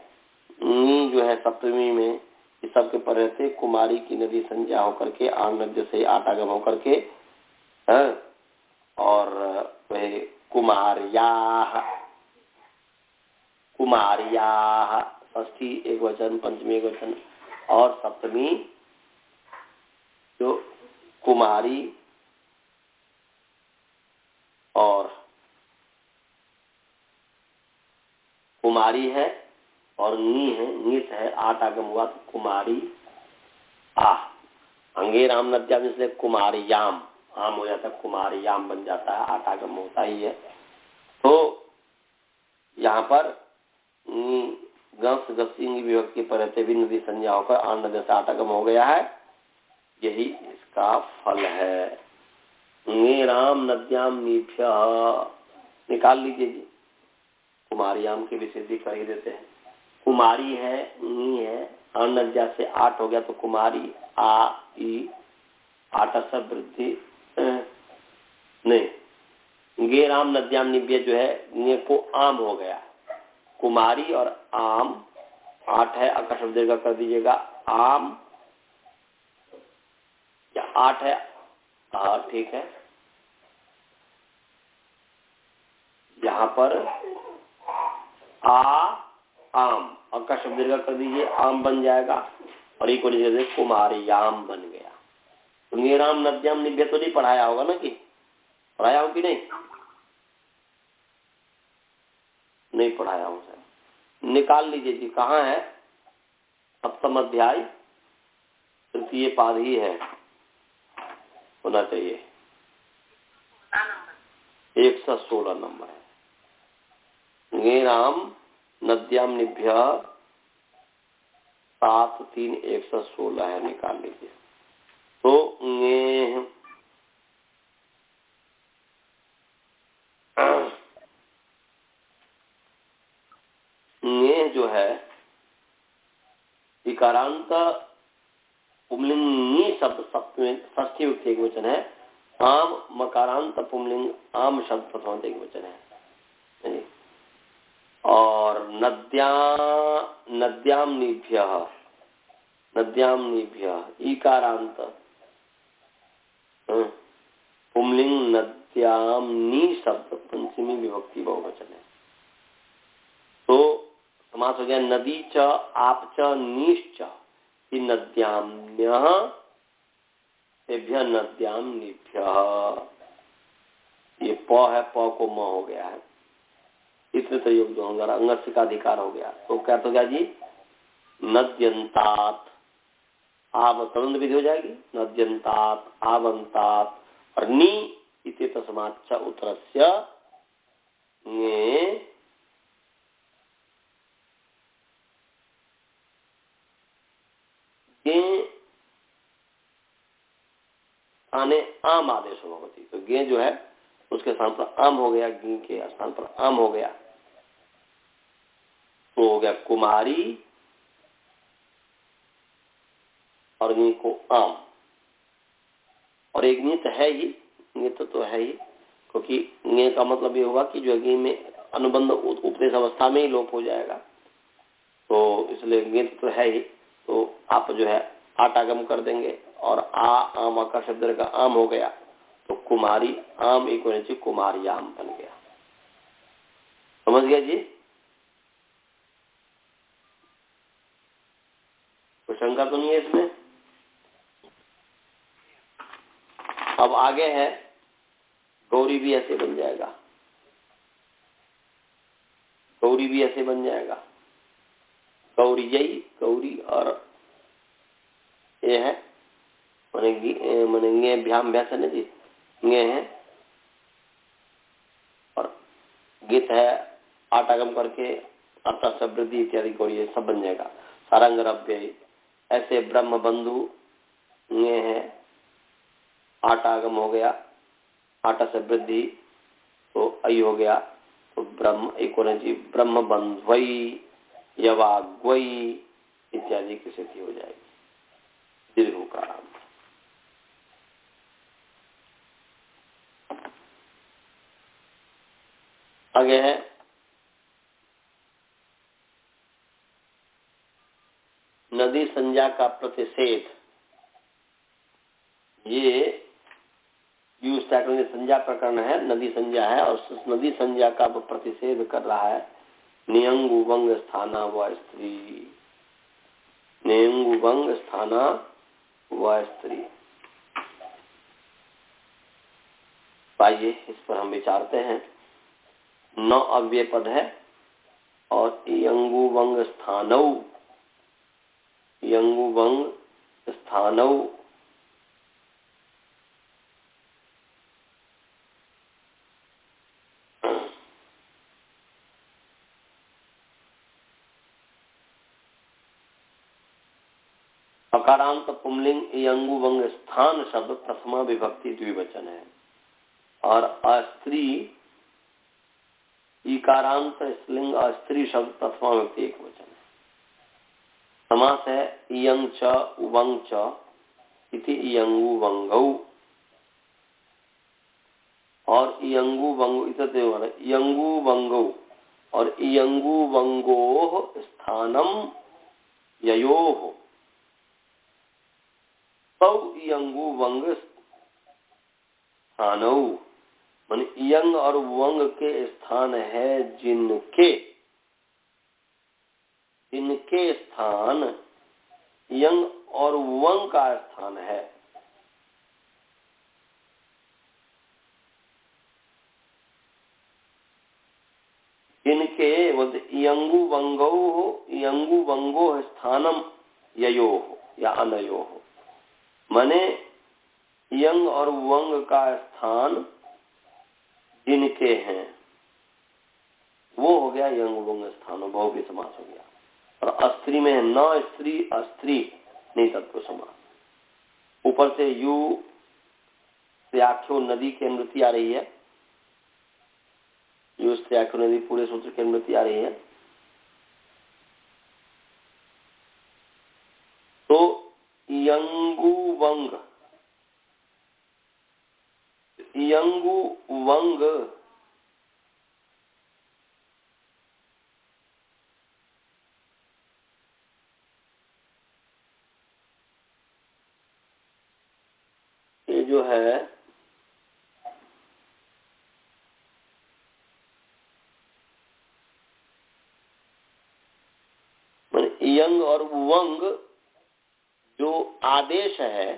नी जो है सप्तमी में, इस सब के पर रहते कुमारी की नदी संज्ञा होकर के आम नद्य से आटागम होकर के है, और वह कुमार्याः, कुमार्याः षष्ठी एक वचन, पंचमी एक वचन, और सप्तमी जो कुमारी और कुमारी है और नी है, नीत है, 8 आगम हुआ तो कुमारी आ। अंगे राम नद्याम इसलिए कुमारियाम, आम हो जाता है, कुमारियाम बन जाता है, 8 आगम होता ही है। तो यहाँ पर गस गसिंग विभक्ति पर रहते भी नदी संज्ञा होकर आन नदी से 8 आगम हो गया है। यही इसका फल है। राम नद्याम नीभ्य, निकाल लीजिए जी, कुमारियाम की विसिद्धि कर ही देते हैं। कुमारी है, नी है, आन नद्या से 8 हो गया तो कुमारी आ ई, 8 सब वृद्धि नहीं। गे राम नद्याम निभ्य जो है ने को आम हो गया, कुमारी और आम 8 है, आकाश दीर्घ कर दीजिएगा, आम या 8 है, हाँ ठीक है। यहाँ पर आ आम, आकाश दीर्घ कर दीजिए, आम बन जाएगा, और एक जगह कुमारियाम बन गया। तो राम नद्याम निभ्य तो नहीं पढ़ाया होगा ना, कि पढ़ाया हो कि नहीं? नहीं पढ़ाया हूँ सर, निकाल लीजिए जी। कहाँ है? सप्तम अध्याय तृतीय पाद ही है, होना चाहिए, 116 नंबर है। राम नद्याम निभ्य 7 3 116 है, निकाल लीजिए। तो जो है इकारांत पुंलिंग शब्द सप्तमी षष्ठी विभक्ति एक वचन है, आम मकारांत पुंलिंग आम शब्द प्रथम एक वचन है। और नद्याम नीभ्य इकारांत पुंलिंग नद्याम नी शब्द पंचमी विभक्ति बहुवचन है। तो समास हो गया नदी च आप च नीश्च नद्याम्य नद्याम निभ्य। ये प है, प को म हो गया है, इसमें तो योग होगा, अंगस्य का अधिकार हो गया। तो क्या तो क्या जी? नद्यंतात आव संबंध विधि हो जाएगी, नद्यंतात आवंतात, और नी इति तस्माच्च उत्तरस्य आने आम आदेश होती। तो गे जो है उसके स्थान पर आम हो गया, गी के स्थान पर आम हो गया, तो हो गया कुमारी और गी को आम। और एक नित है ही, नित तो है ही, क्योंकि ङे का मतलब ये हुआ कि जो ङे में अनुबंध उपदेश अवस्था में ही लोप हो जाएगा, तो इसलिए ङे तो है ही, तो आप जो है आटागम कर देंगे और आम का शब्द का आम हो गया, तो कुमारी आम एक होने चाहिए कुमारी आम बन गया। समझ गया जी? कोई शंका तो नहीं है इसमें? अब आगे है गौरी भी ऐसे बन जाएगा, गौरी भी ऐसे बन जाएगा, गौरी जई गौरी, और ये है मनेंगे भ्याम भ्यास है ना जी, ङे है और गीत है आटागम करके अर्थात समृद्धि इत्यादि गौरी सब बन जाएगा। सारंग रव्य ऐसे ब्रह्म बंधु ङे है आटागम हो गया, आटा से वृद्धि तो आई हो गया, तो ब्रह्म एक होना चाहिए ब्रह्म बंधवई यवाग्वई इत्यादि की स्थिति हो जाएगी, दीर्घ का नाम। आगे है नदी संज्ञा का प्रतिषेध। ये संज्ञा प्रकरण है, नदी संज्ञा है, और उस नदी संज्ञा का प्रतिषेध कर रहा है नियंगु वंग स्थाना व स्त्री, नियंगु वंग स्थाना व स्त्री। आइए इस पर हम विचारते हैं। 9 अव्यय पद है और यंगु वंग स्थानौ, यंगु वंग स्थानौ, अकारांत पुंलिंग यंगु वंग स्थान शब्द प्रथमा विभक्ति द्विवचन है, और अस्त्री इकारांत स्त्रीलिंग अस्त्री शब्द प्रथमा विभक्ति एक वचन है। समास है इयंग च उवंग च इति इयंगु वंगौ, और इयंगु वंगो इयंगु वंगौ और इयंगु वंगोः स्थानम ययोः, तौ इयंगु वंग स्थानौ, मान इयंग और वंग के स्थान है जिनके, जिनके स्थान यंग और वंग का स्थान है। जिनके बोलते इयंगु वंगो स्थानम ययो या अनयो, माने यंग और वंग का स्थान जिनके हैं वो हो गया यंग वंग स्थान, बहुव्रीहि समास हो गया। और अस्त्री में न स्त्री अस्त्री नहीं तत्पुरुष समास। ऊपर से यू स्त्र्याख्यो नदी की अनुवृत्ति आ रही है, यू स्त्र्याख्यो नदी पूरे सूत्र की अनुवृत्ति आ रही है, तो यंगु वंग, यंगु वंग ये जो है यंग और वंग जो आदेश है,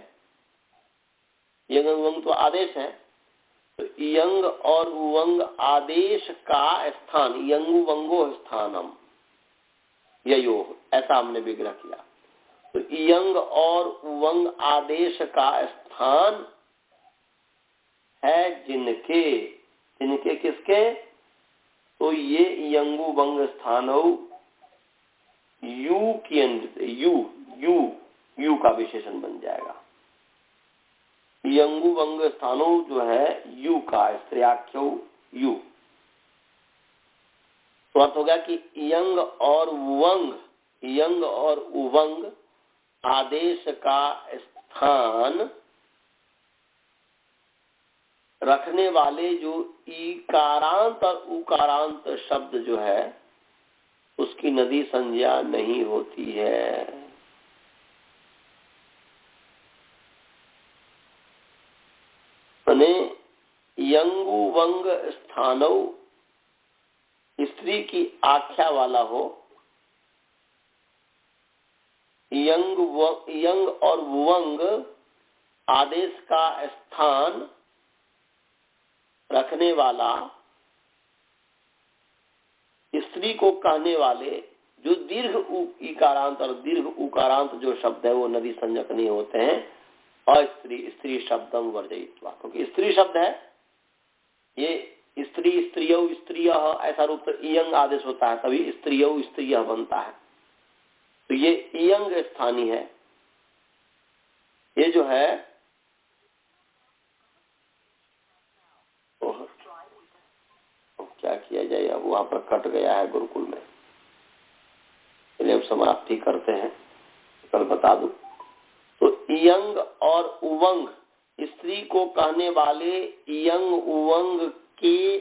यंग और वंग तो आदेश है, तो यंग और वंग आदेश का स्थान यंगु वंगो स्थानम ययो, ऐसा हमने विग्रह किया। तो यंग और वंग आदेश का स्थान है जिनके, जिनके किसके, तो ये यंगु वंग स्थानो यू की यू यू यू का विशेषण बन जाएगा। यंगु वंग स्थानो जो है यू का स्त्र्याख्यो यू, तो अर्थ हो गया कि यंग और वंग, यंग और उवंग आदेश का स्थान रखने वाले जो ईकारांत और उकारांत शब्द जो है उसकी नदी संज्ञा नहीं होती है। माने यंगु वंग स्थानौ स्त्री की आख्या वाला हो, यंग और वंग आदेश का स्थान रखने वाला, स्त्री को कहने वाले जो दीर्घ इकारांत और दीर्घ उकारांत जो शब्द है वो नदी संज्ञक नहीं होते हैं। अस्त्री स्त्री शब्दम वर्जयित्वा, क्योंकि स्त्री शब्द है ये स्त्री स्त्रियौ स्त्रिय ऐसा रूप तो इयंग आदेश होता है, तभी स्त्रियौ स्त्रिय बनता है। तो ये इयंग स्थानी है। ये जो है क्या किया जाए, अब वहां पर कट गया है गुरुकुल में, चलिए अब समाप्ति करते हैं, कल बता दूं। तो इयंग और उवंग स्त्री को कहने वाले इयंग उवंग के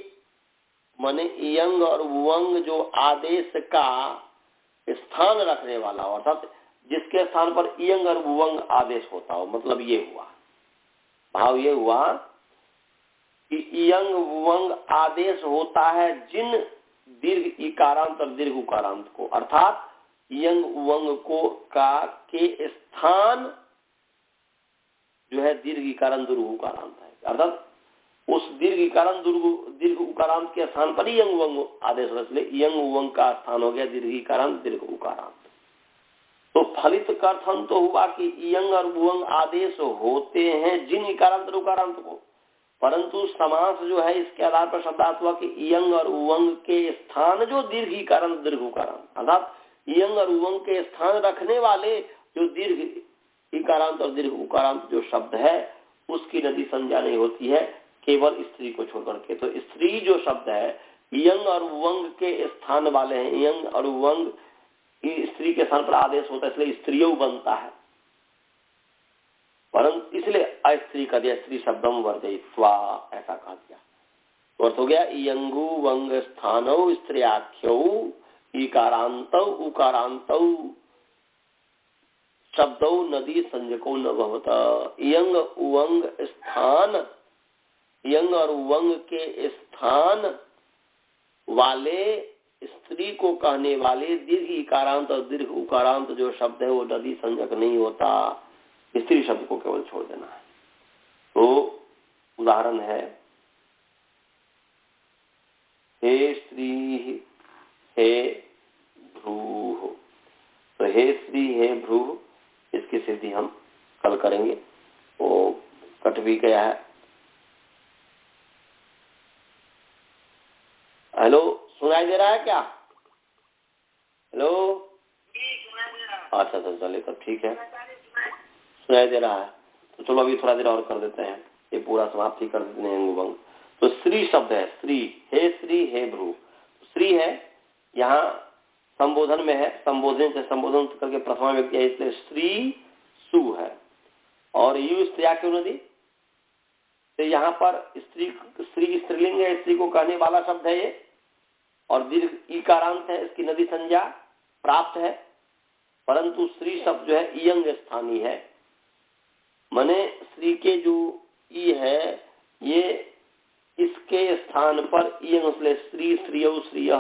माने इयंग और उवंग जो आदेश का स्थान रखने वाला हो, अर्थात जिसके स्थान पर इयंग और उवंग आदेश होता हो, मतलब ये हुआ भाव, ये हुआ कि इयंग उवंग आदेश होता है जिन दीर्घ इकारांत और दीर्घ उकारांत को, अर्थात यंग उवंग को के स्थान जो है दीर्घ इकारांत दीर्घ उकारांत है, अर्थात उस दीर्घ इकारांत दीर्घ उकारांत के स्थान पर ही यंग उवंग आदेश हो, इसलिए यंग उवंग का स्थान हो गया दीर्घ इकारांत दीर्घ उकारांत। तो फलित कथन तो हुआ कि यंग और उवंग आदेश होते हैं जिन इकारांत और उकारांत को, परंतु समास जो है इसके आधार पर शब्दार्थ हुआ कि यंग और उवंग के स्थान जो दीर्घ इकारांत दीर्घ उकारांत, अर्थात यंग और उवंग के स्थान रखने वाले जो दीर्घ इकारांत और दीर्घ उकारांत जो शब्द है उसकी नदी संज्ञा नहीं होती है, केवल स्त्री को छोड़ करके। तो स्त्री जो शब्द है यंग और उवंग के स्थान वाले हैं, यंग और उवंग स्त्री के स्थान पर आदेश होता है, इसलिए स्त्रियों बनता है, परंतु इसलिए अस्त्री का दिया, स्त्री शब्दम वर्जयित्वा ऐसा कहा दिया। तो अर्थ हो गया यंगु वंग स्थानौ स्त्रियाख्यौ इकारांतौ उकारांतौ शब्दौ नदी संज्ञको न भवता। यंग उवंग स्थान, यंग और उवंग के स्थान वाले स्त्री को कहने वाले दीर्घ इकारांत और दीर्घ उकारांत जो शब्द है वो नदी संज्ञक नहीं होता, स्त्री शब्द को केवल छोड़ देना है। तो उदाहरण है हे स्त्री हे भ्रूः, तो हे स्त्री हे भ्रूः इसकी सिद्धि हम कल करेंगे, वो कट भी गया है। हेलो सुनाई दे रहा है क्या? हेलो अच्छा अच्छा चलिए तब ठीक है, सुनाई दे रहा है तो चलो अभी थोड़ा देर और कर देते हैं, ये पूरा समाप्ति कर देते हैं अंगुभंग। तो स्त्री शब्द है, स्त्री हे भ्रू, स्त्री है यहाँ संबोधन में है, संबोधन से संबोधन करके प्रथमा व्यक्ति है, इसलिए स्त्री सु है और यू स्त्रिया क्यों नदी, तो यहाँ पर स्त्री स्त्रीलिंग है, स्त्री को कहने वाला शब्द है ये और दीर्घ ईकारांत है, इसकी नदी संज्ञा प्राप्त है, परंतु स्त्री शब्द जो है इयंग स्थानी है, माने स्त्री के जो ई है ये इसके स्थान पर इयंग, इसलिए स्त्री स्त्रियौ स्त्रिय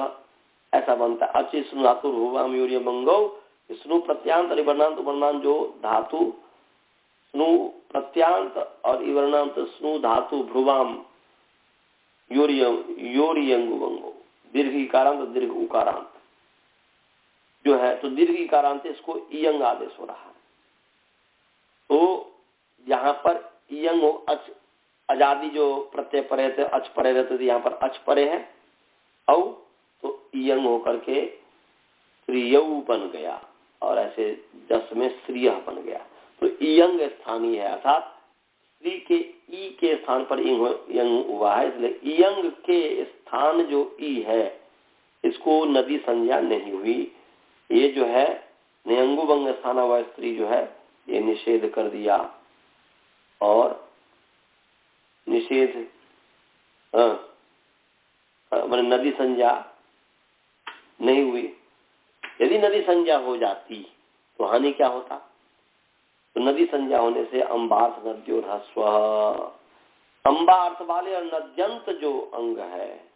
ऐसा बनता है। अच्छी स्नु धातु भूवाम यूर्य मंगौ, स्नु प्रत्यांत और इवर्णांत वर्णांत जो धातु स्नु प्रत्यांत और इवर्णांत स्नु धातु भ्रुवाम योरियंगु मंगो, दीर्घ इकारांत दीर्घ उकारांत जो है, तो दीर्घ इकारांत इसको इयंग आदेश हो रहा है। तो यहाँ पर इयंग अच आजादी जो प्रत्यय परे थे अच परे रहते थे, यहाँ पर अच परे है औ तो इयंग होकर के स्त्रियौ बन गया और ऐसे 10 में स्त्रिय बन गया। तो इयंग स्थानीय है, अर्थात स्त्री के ई के स्थान पर यंग हुआ है, इसलिए इयंग के स्थान जो ई है इसको नदी संज्ञा नहीं हुई। ये जो है नियंगु बंग स्थान हुआ स्त्री जो है ये निषेध कर दिया और निषेध मैंने नदी संज्ञा नहीं हुई। यदि नदी संज्ञा हो जाती तो हानि क्या होता? तो नदी संज्ञा होने से अम्बार्थ नद्यो ह्रस्व, अम्बार्थ वाले और नद्यंत जो अंग है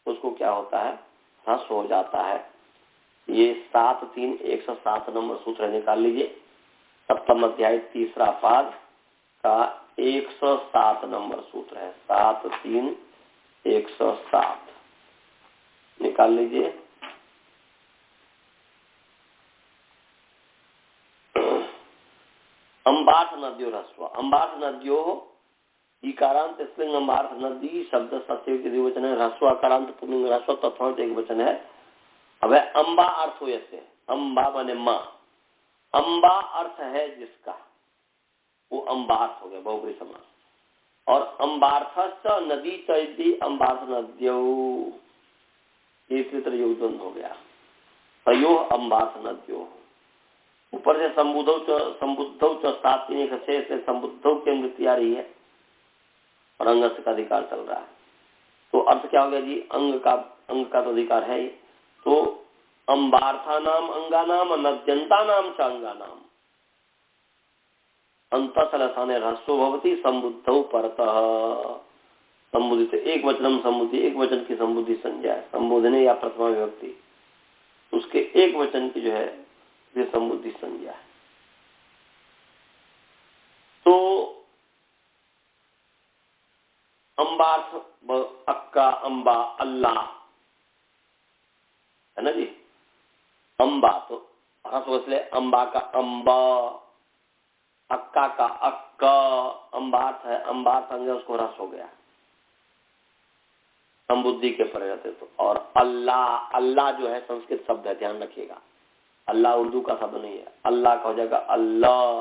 उसको क्या होता है? ह्रस्व हो जाता है। ये 7-3-107 नंबर सूत्र निकाल लीजिए। सप्तम अध्याय 3रा पाद का 107 नंबर सूत्र है। 7-3-107 निकाल लीजिए। अम्बार्थ नद्यो ह्रस्व, अम्बार्थ नद्यो इकारांत स्त्रीलिंग अम्बार्थ नदी शब्द सत्य द्विवचन है, ह्रस्व अकारांत पुल्लिंग ह्रस्व तत्वांत एक वचन है। अब है अम्बा अर्थ हो ऐसे, अम्बा बने माँ, अम्बा अर्थ है जिसका, वो अम्बार्थ हो गया बहुब्री समास। और अम्बार्थश्च नदी चैती अम्बार्थ नद्यो, ये तृतीय योगद्वंद हो गया। तयो अम्बार्थ नद्यो, ऊपर से संबुद्धौ च 7-3-1-6 से संबुद्धौ की मृत्यु आ रही है और अंगस्य का अधिकार चल रहा है। तो अर्थ क्या हो गया जी? अंग का तो अधिकार है ही। तो अम्बार्था नाम अंगा नाम नद्यंता नाम च अंगा नाम अंतसलसाने ह्रस्व भवति संबुद्धौ परतः। संबुद्धि एक वचनम संबुद्धि, एक वचन की संबुद्धि संज्ञा है, संबोधने या प्रथमा विभक्ति, उसके एक वचन की जो है ये संबुद्धि संज्ञा है। तो अम्बार्थ अक्का अम्बा अल्लाह है ना जी। अम्बा तो इसलिए अम्बा का अम्बा, अक्का का अक्का अम्बार्थ है, अम्बार्थ अंग उसको रस हो गया संबुद्धि के पर रहते तो। और अल्लाह, अल्लाह जो है संस्कृत शब्द है, ध्यान रखिएगा। अल्लाह उर्दू का शब्द नहीं है। अल्लाह का हो जाएगा अल्लाह,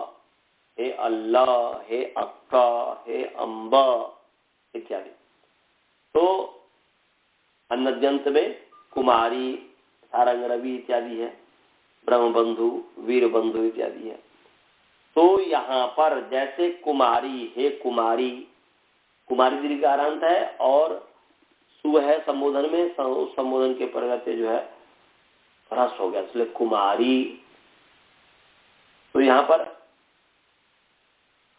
हे अल्लाह, हे अक्का, हे अम्बा इत्यादि। तो अन्नद्यंत में कुमारी, सारंग रवि इत्यादि है, ब्रह्म बंधु, वीर बंधु इत्यादि है। तो यहाँ पर जैसे कुमारी, हे कुमारी, कुमारी दीर्घारांत है और सु है संबोधन में, उस संबोधन के प्रगति जो है ह्रस्व हो गया, इसलिए कुमारी। तो यहाँ पर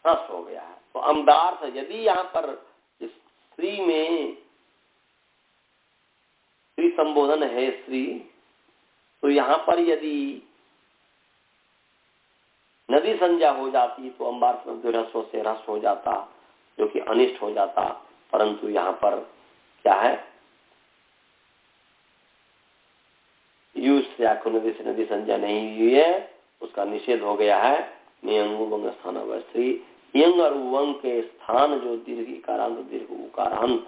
ह्रस्व हो गया है। तो अम्बार्थ, यदि यहाँ पर स्त्री में स्त्री संबोधन है स्त्री, तो यहाँ पर यदि नदी संज्ञा हो जाती तो अम्बार्थ ह्रस्व से ह्रस्व हो जाता, जो कि अनिष्ट हो जाता। परंतु यहाँ पर क्या है? यूज से आखो नदी से नदी संज्ञा नहीं हुई है, उसका निषेध हो गया है। नियंग उवंग स्थान अवस्थी, यंग और उवंग के स्थान जो दीर्घ इकारांत दीर्घ उकारांत,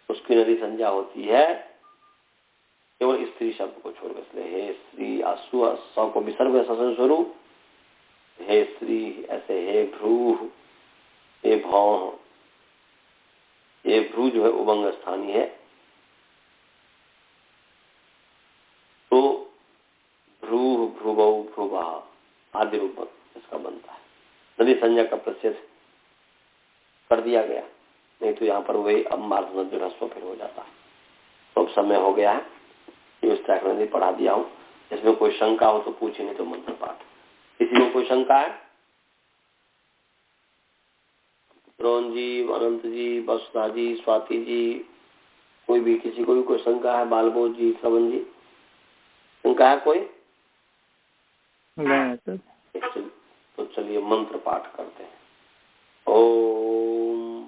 उसकी नदी संज्ञा होती है केवल स्त्री शब्द को छोड़कर। इसलिए हे स्त्री, आसु सौ को विसर्ग स्वरूप, हे स्त्री ऐसे, हे भ्रू, हे भौ, ये भ्रू जो है उभंग स्थानीय है। तो भ्रू, भ्रुवौ, भ्रुवा आदि रूप इसका बनता है। नदी संज्ञा का प्रत्यक्ष कर दिया गया, नहीं तो यहाँ पर वही अम्बार्थ नदी ह्रस्व फिर हो जाता है। तो समय हो गया है, ये पढ़ा दिया हूँ। इसमें कोई शंका हो तो पूछे, नहीं तो मंत्र पाठ। किसी को कोई शंका है? रोहन जी, अनंत जी, वसुधा जी, स्वाति जी, कोई भी, किसी को भी कोई शंका है? बालबोध जी, श्रवण जी, शंका है कोई? नहीं सर। तो चलिए मंत्र पाठ करते हैं। ओम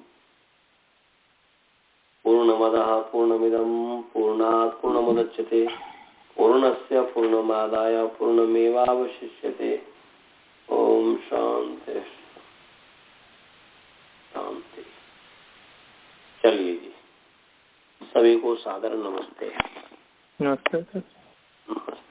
पूर्णमदः पूर्णमिदं पूर्णात् पूर्णमुदच्यते पूर्णस्य पूर्णमादाय पूर्णमेवावशिष्यते। ओम शांति शांति। चलिए जी, सभी को सादर नमस्ते। नमस्ते सर। नमस्ते।